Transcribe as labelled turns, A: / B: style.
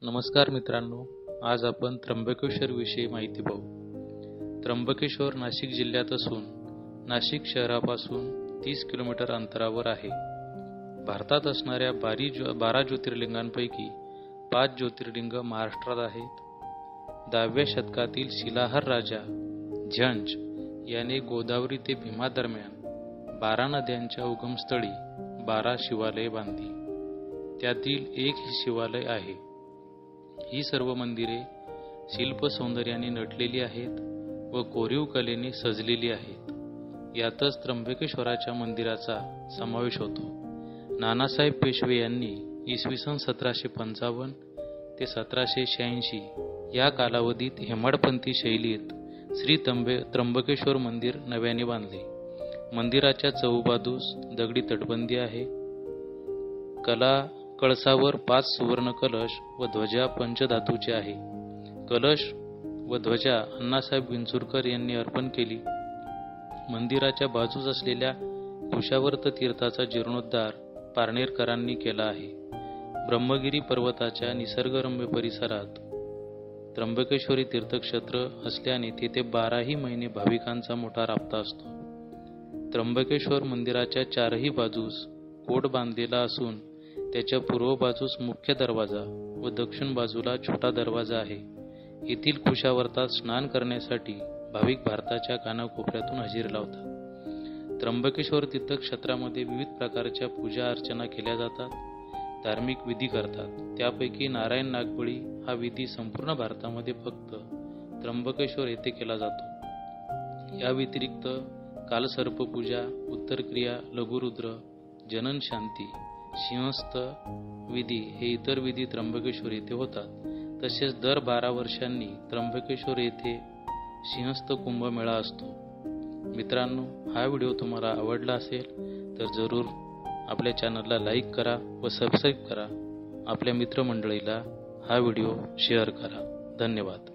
A: नमस्कार मित्रांनो, आज आपण त्र्यंबकेश्वर विषयी माहिती पाहू। त्र्यंबकेश्वर नाशिक जिल्ह्यात असून नाशिक शहरापासून 30 किलोमीटर अंतरावर आहे। भारतात असणाऱ्या 12 ज्योतिर्लिंगांपैकी 5 ज्योतिर्लिंग महाराष्ट्रात आहेत। 10व्या शतकातील शिलाहार राजा झंज याने गोदावरी ते भीमा दरम्यान 12 नद्यांच्या उगमस्थळी 12 शिवालये बांधली। त्यातील एक हे शिवालय आहे। ही सर्व मंदिरे शिल्प सौंदर्याने नटलेली आहेत व कोरीव कलेने सजलेली आहेत। यातच त्र्यंबकेश्वराच्या मंदिराचा समावेश होतो। नानासाहेब पेशवे यांनी इसवी सन 1755 ते 1786 या कालावधीत हेमाडपंथी शैलीत श्री त्र्यंबकेश्वर मंदिर नव्याने बांधले। मंदिराच्या चहूबाजूस दगडी तटबंदी आहे। कळसावर 5 सुवर्ण कलश व ध्वजा पंचधातूचे आहे। कलश व ध्वजा अण्णासाहेब विंचुरकर यांनी अर्पण केली। मंदिराच्या बाजूस असलेल्या कुशावर्त तीर्थाचा जीर्णोद्धार पारनेरकरांनी केला आहे। ब्रह्मगिरी पर्वताच्या निसर्गरम्य परिसरात त्र्यंबकेश्वरी तीर्थक्षेत्र असल्याने तेथे 12ही महिने भाविकांचा मोठा राबता असतो। त्र्यंबकेश्वर मंदिराच्या 4ही बाजूस कोट बांधलेला असून त्याच्या पूर्व बाजूस मुख्य दरवाजा व दक्षिण बाजूला छोटा दरवाजा आहे। येथील कुशावर्तात स्नान करण्यासाठी भाविक भारताच्या कानाकोपऱ्यातून हजेरी लावतात। त्र्यंबकेश्वर तीर्थक्षेत्रामध्ये विविध प्रकारच्या पूजा अर्चना केल्या जातात, धार्मिक विधी करतात। त्यापैकी नारायण नागबळी हा विधी संपूर्ण भारतामध्ये फक्त त्र्यंबकेश्वर येथे केला जातो। या व्यतिरिक्त कालसर्प पूजा, उत्तरक्रिया, लघुरुद्र, जनन शांती, सिंहस्थ विधी हे इतर विधी त्र्यंबकेश्वर येथे होतात। तसेच दर 12 वर्षांनी त्र्यंबकेश्वर येथे सिंहस्थ कुंभमेळा असतो। मित्रांनो, हा व्हिडिओ तुम्हाला आवडला असेल तर जरूर आपल्या चॅनलला लाईक करा व सबस्क्राईब करा। आपल्या मित्रमंडळीला हा व्हिडिओ शेअर करा। धन्यवाद।